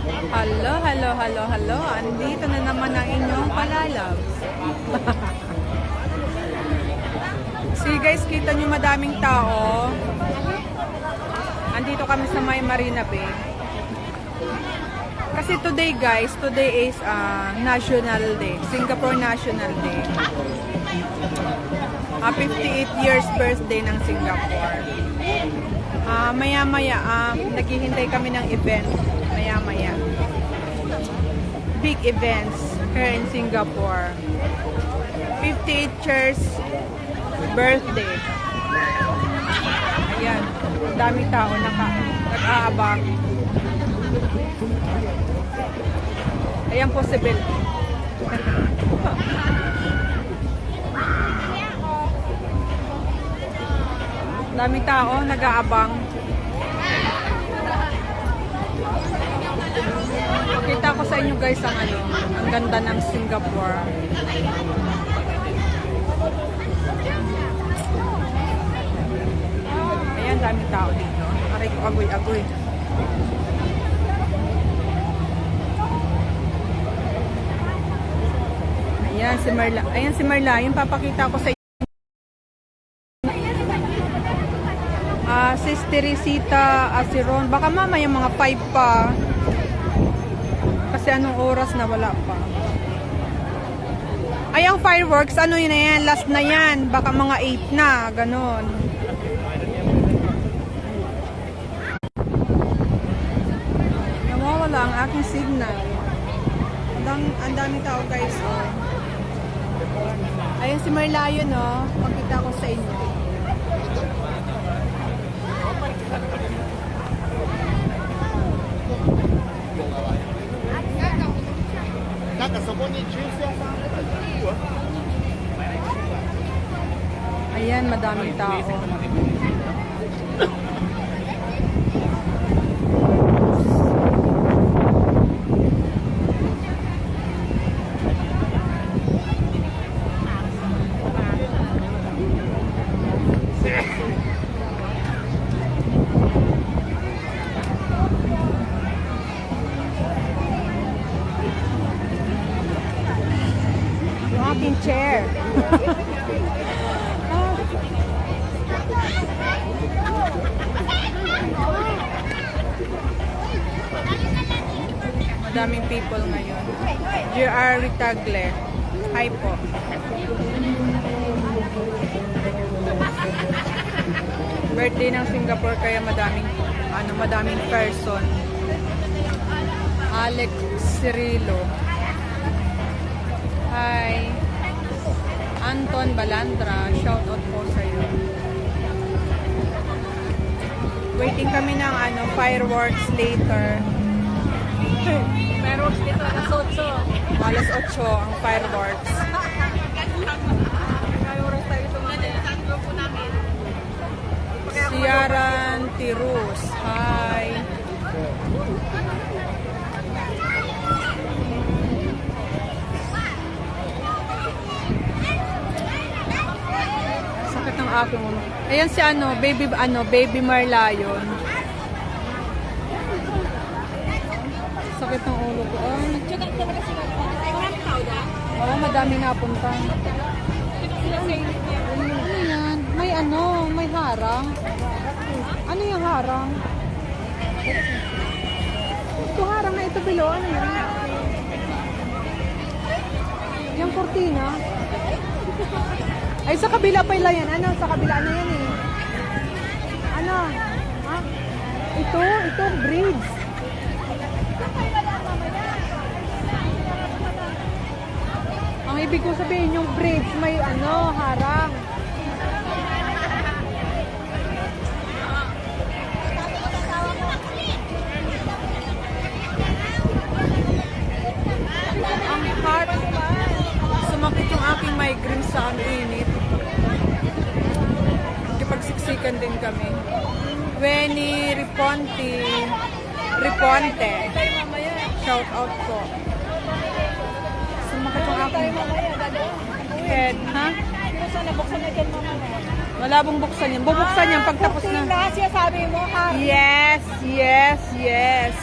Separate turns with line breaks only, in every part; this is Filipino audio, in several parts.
Hello, hello, hello, hello. Andito na naman ang inyong palalab. See guys, kita nyo madaming tao. Andito kami sa may Marina Bay. Kasi today guys, today is National Day. Singapore National Day. 58 years birthday ng Singapore. Maya-maya, naghihintay kami ng event. Maya-maya. Big events here in Singapore. 58 years birthday. Ayan. Daming tao nag-aabang. Ayan po si Bill. Daming tao nag-aabang. Kita ko sa inyo guys ang ang ganda ng Singapore. Ayan, daming tao dito. Aray ko, agoy-agoy. Ayan si Marla. Ayan si Marla. Yung papakita ko sa inyo. Si Teresita Asiron. Baka mamaya mga 5 pa. Kasi anong oras na wala pa. Ay, ang fireworks, ano yun na yan? Last na yan. Baka mga 8 na. Ganon. Nawawala ang aking signal. Ang dami tao guys. Oh. Ayan si Marlayo, no? Pagkita ko sa inyo. Ayan, madaming tao. Yung aking chair. Madaming people ngayon. J.R. Ritagle. Hi po. Birthday ng Singapore kaya madaming person. Alex Cirilo. Hi. Anton Balandra. Shout out po sa iyo. Waiting kami ng fireworks later.
Fireworks dito, alas 8.
Alas 8 ang fireworks.
Fireworks tayo ito mga grupo namin.
Siaran Tirus. Hi. Sakit ng aking ulo. Ayan si baby Marlayon. Sakit ng ulo ko. Oh, madami napunta. Ano yan? May harang. Ano yung harang? Ito harang na ito below. Ano yan? Yung kortina. Ay, sa kabila pa yan. Sa kabila na yan eh. Ha? Ito, bridge. Ang ibig ko sabihin, yung bridge may harang. Ang heart. Sumakit yung aking migraine sa init. Nakipagsiksikan din kami. Weni Riponte. Shout out po. Sumakit yung aking head. Ha? Wala bang buksan yan. Bubuksan yan pagtapos na.
Siya sabi mo,
Yes, yes, yes.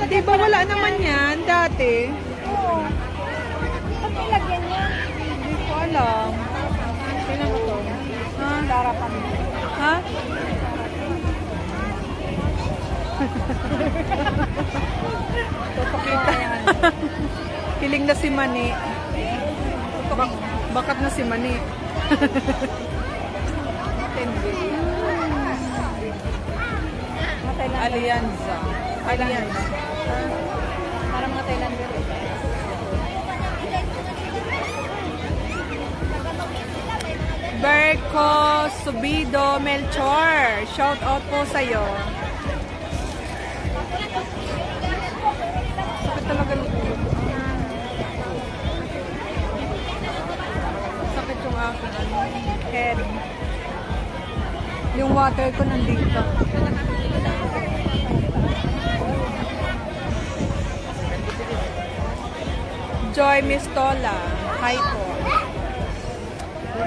Di ba wala naman yan dati?
Oo. Ba't nilagyan niya?
Hindi ko alam.
Tingnan mo to.
Ha?
Darapan mo.
Ha?
Totoo yan.
Piling na si Mani. Bakat na si Mani.
Mga Thailander.
Alianza. Alianza.
Parang mga Thailander.
Berko Subido Melchor. Shout out po sa'yo. Sakit talaga ng ulo ko. Sakit yung aking head. Yung water ko nandito. Joy Mistola. Hi po.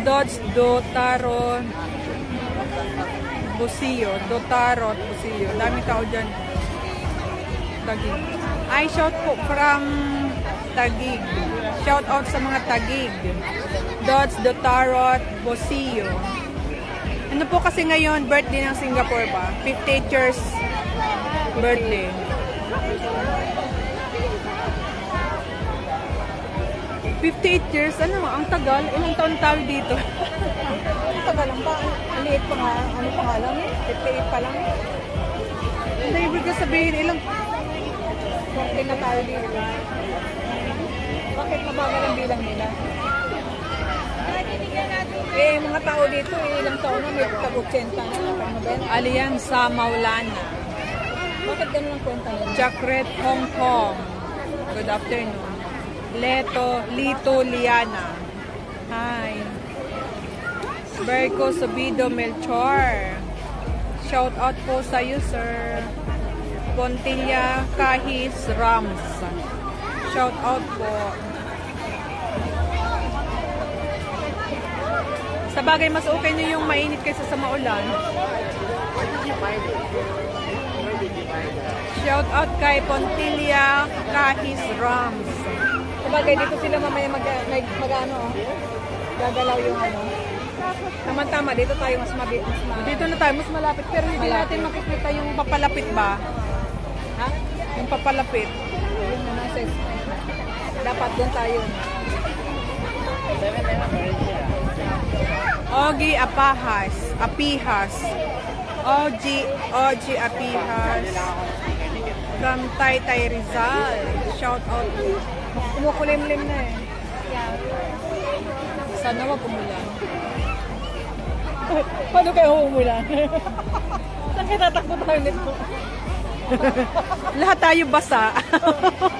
Dodge Dotaro Busillo. Dotaro Busillo. Dami tao dyan. Tagig. I shout po from Tagig. Shout out sa mga Tagig. Dodge Dotaro Busillo. Ano po kasi ngayon, birthday ng Singapore ba? 58 years birthday. 58 years? Ano? Ang tagal. Ilang taon tayo dito?
Ang tagal lang ba? Ang liit pa nga. Ano pa nga lang eh? 58 pa lang eh.
Hindi, ibig ko sabihin, ilang...
40 na tayo dito. Bakit mabagal ang bilang nila? Eh, mga tao dito eh, ilang taon na may tag-80 na. Ano ba yan?
Alianza Maulana.
Bakit ganun ang kwenta nila?
Jackret Hong Kong. Good afternoon. Lito Liana. Hi. Berko Subido Melchor. Shout out po sa iyo, sir. Pontilla Kahis Rams. Shout out po. Sa bagay, mas okay na yung mainit kaysa sa maulan. Shout out kay Pontilla Kahis Rams.
Sabagay, dito sila mamaya mag-ano, gagalaw yung ano. Tama-tama, dito tayo mas mabit.
Dito na tayo, mas malapit. Pero hindi natin makikita yung papalapit ba?
Ha?
Yung papalapit.
Yung ano, sex. Dapat doon tayo.
Ogie Apihas. Ogie Apihas. From Taytay Rizal. Shout out.
Kumukulimlim na eh.
Sana wag umulan.
Paano kayo umulan? Saan kayo tatakbo tayo nito?
Lahat tayo basa.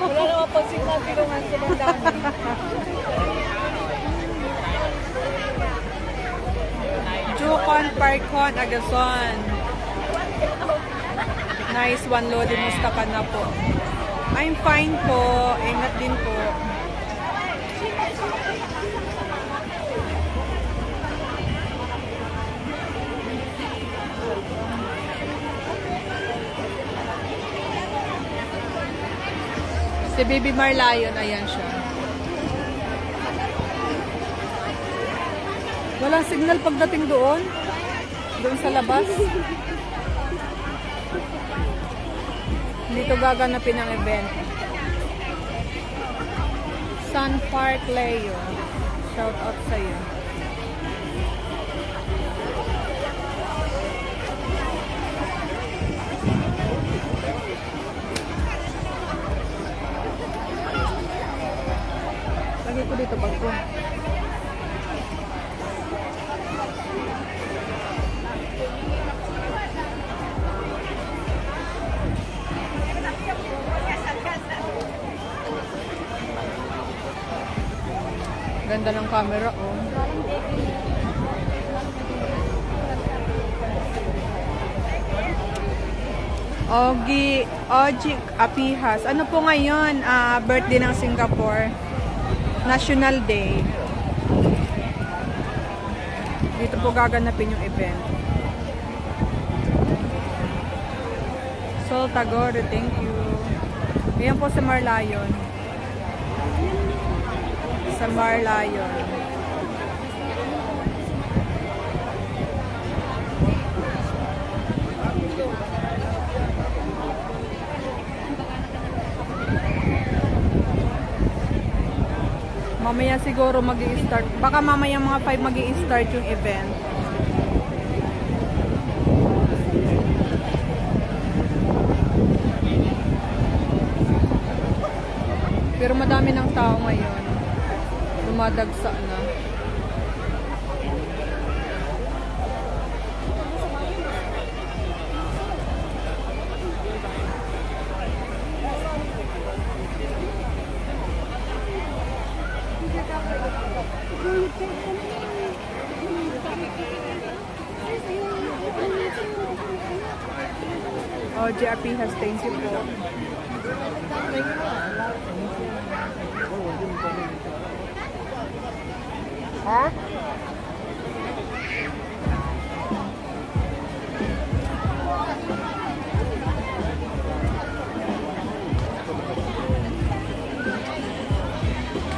Wala naman po sinapilungan sa mga dami.
Jukon Parkon Agason. Nice one, Lodi. Musta ka na po? I'm fine po. Ingat din po. Si Baby Marlion, ayan siya. Walang signal pagdating doon. Doon sa labas. Dito gaganapin ang event. Sun Park Leo. Shout out sa iyo. Lagi ko dito bag ko. Ganda ng camera, oh. Ogie Apihas. Ano po ngayon? Birthday ng Singapore. National Day. Dito po gaganapin yung event. Sol Tagore, thank you. Ayan po sa Marlayon. Sa Marlayon. Mamaya siguro mag-i-start. Baka mamaya mga 5 mag-i-start yung event. Pero madami ng tao ngayon. Dumadagsa na. Oh, JRP has thank you po.
Ha?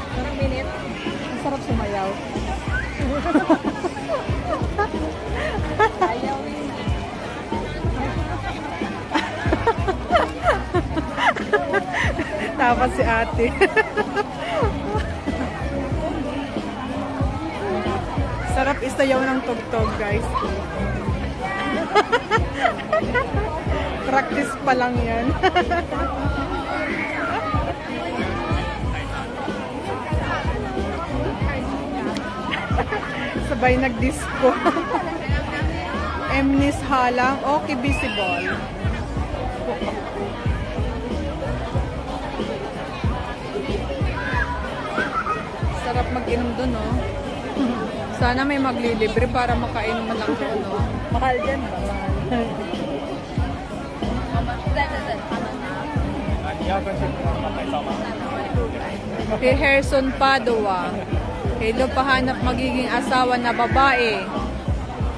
Parang minute.
Ang sarap sumayaw.
Ayaw
Tapos si ate. Sarap isayaw ng tugtog, guys. Practice pa lang yan. Sabay nag-disco. Emnis halang, okay visible. Sarap mag-inom doon, no? Sana may maglilibre para makainom man lang doon, no?
Mahal dyan ba?
Kay Herson Padua. Hello, pahanap magiging asawa na babae.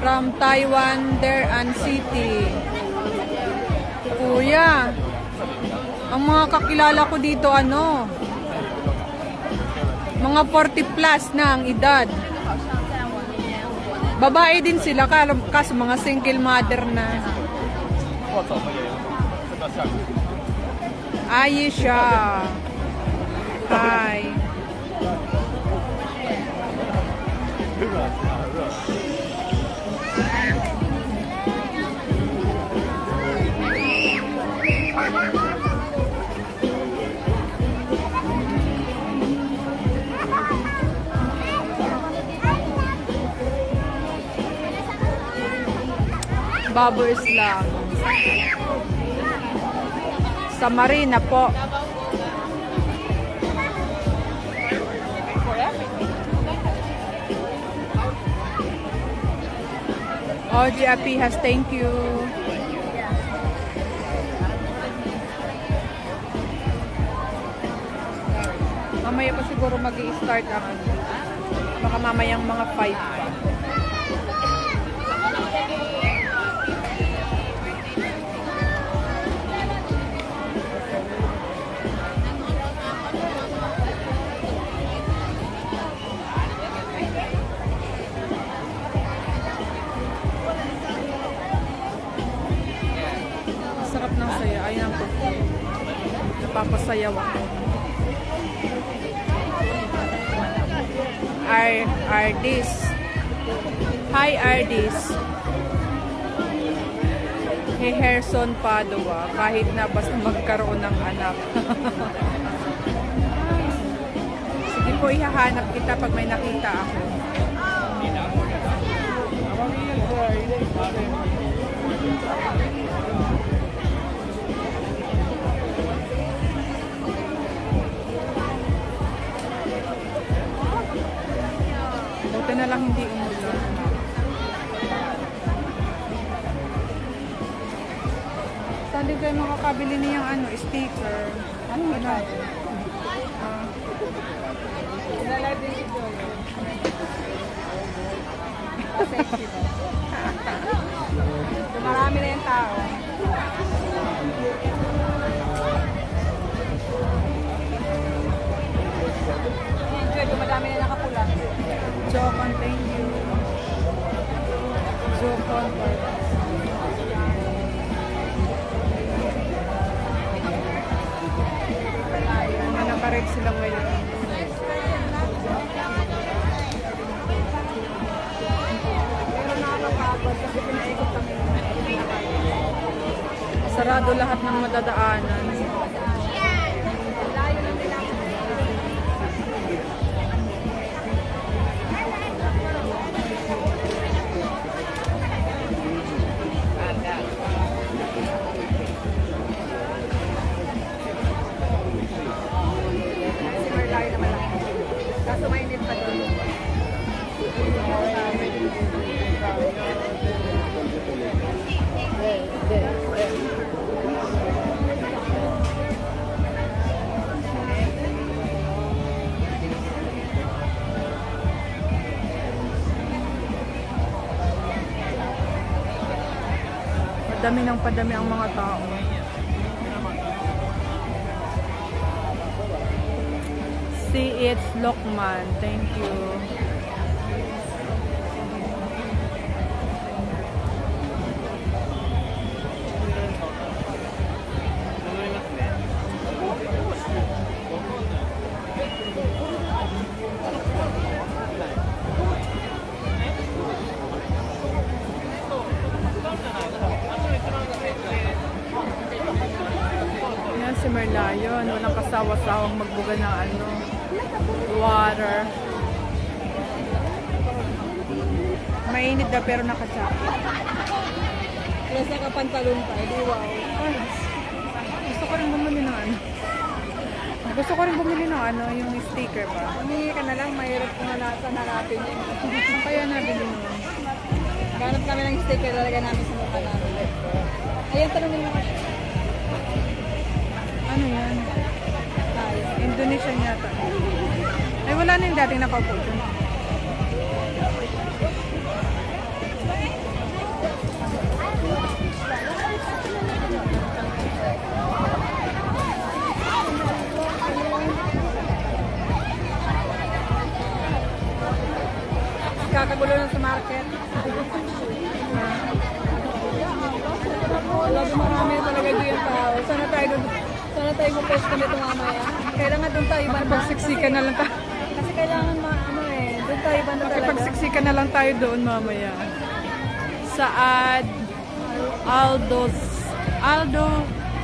From Taiwan, Daean City. Kuya, ang mga kakilala ko dito, ano? Mga 40 plus na ang edad. Babae din sila, kaso mga single mother na. Ayesha. Hi. Bubbles lang. Sa Marina po. OGAP has thank you. Mamaya pa siguro mag-i-start ang baka mamayang mga 5 pa. Sarap ng saya. Ayun ang pagkain. Napapasayaw ako. Ardis. Hi, Ardis. Hey, Herson Padua. Kahit na basta magkaroon ng anak. Sige po, ihahanap kita pag may nakita ako. Buti na lang hindi umulan. Saan din kayo makakabili niyang sticker? Ano ba?
Ilalive din si Joy. Sexy ba? Marami na yung tao. Enjoy, dumadami na nakapula.
Jokon, thank you. Jokon. Mga nakared silang ngayon.
Pero nakakapagod kasi pinaikot kami.
Sarado lahat ng madadaanan.
Layo lang nila. Super layo naman lang. Kaso mainit pa doon.
Padami ng padami ang mga tao. See, it's Lokman. Thank you. Yan si Merlion. Walang kasawa-sawang magbuga ng ano, water. Mainit na pero nakasakit.
Kaya sa kapantalon pa, di wow.
Gusto ko rin bumili ng ano. Gusto ko rin bumili ng ano, yung sticker pa.
Humingi ka na lang, mahirap kung hanapin yun.
Saan kaya nabili nun?
Ganap kami ng sticker, lalagay namin sa mukha namin. Ayan, tanongin mo kasi.
Ano yan?
Ay,
Indonesian yata. Ay, wala na yung dating nakaupo dun.
kakagulo lang sa market. Wala, marami talaga doon yung tao. Sana tayo mag-post kami ito mamaya. Kailangan doon tayo banda.
Pagsiksikan na lang tayo.
Kasi kailangan doon tayo banda talaga.
Pagsiksikan na lang tayo doon mamaya. Saad Aldo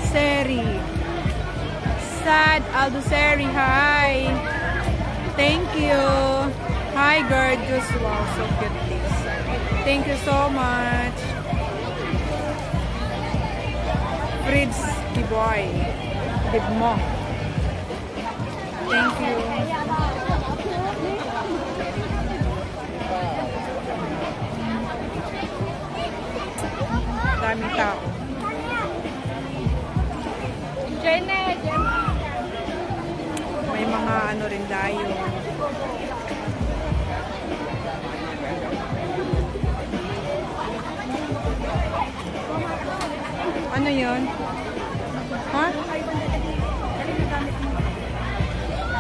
Seri. Saad Aldo Seri, hi. Thank you. Hi, gorgeous. Wow, so cute this. Thank you so much. Fritz Kiboy. Dibmo. Thank you. Daming tao. May mga ano rin tayo. Ano yun? Ha?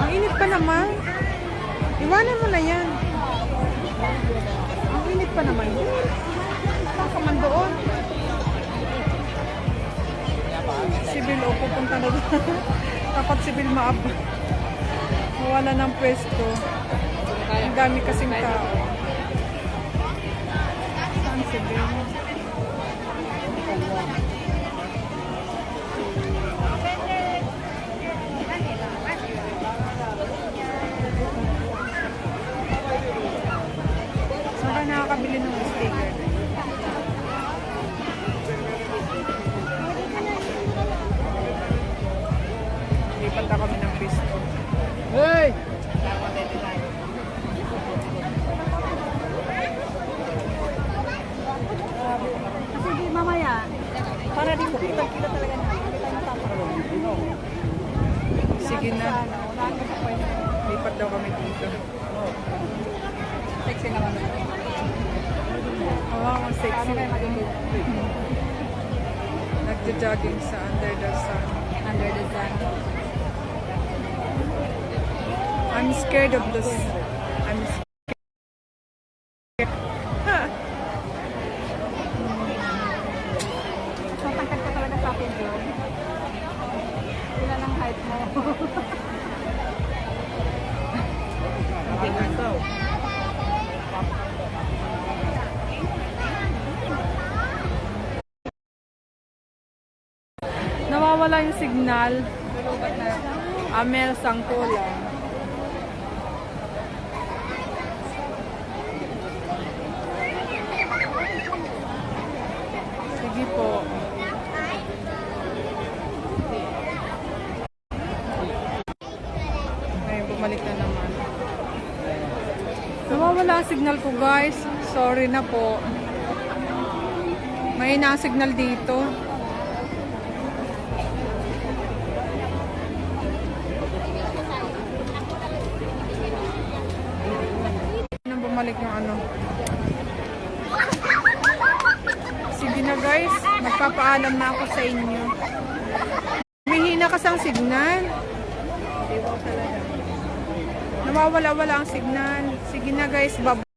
Ang init pa naman. Iwanan mo na yan. Ang init pa naman. Saan ka man doon? Sibil o pupunta na doon. Dapat sibil maabot. Wala ng pwesto. Ang dami kasing tao. Saan sibil? Saan ka nakakabili ng sticker? Lipat na kami ng pisto.
Hey! Kasi di mamaya, para di mo kita talaga na. Hindi tayo matapos.
Sige na. Lipat daw kami dito.
Sexy naman.
Oo, ang sexy. Nagja-jogging sa under the sun.
Under the sun.
I'm scared of this. I'm scared. Ha.
Matangkad ka talaga sa akin, John. Ilan ang height mo?
Hindi nga daw. Nawawala yung signal. Amel Sangkola. Sige po. Ngayon, bumalik na naman. Nawawala ang signal ko, guys. Sorry na po. May na signal dito. Nang bumalik yung ano. Sige na, guys. Magpapaalam na ako sa inyo. Mahina kasi ang signal. Nawawala-wala ang signal. Sige na, guys. Bye.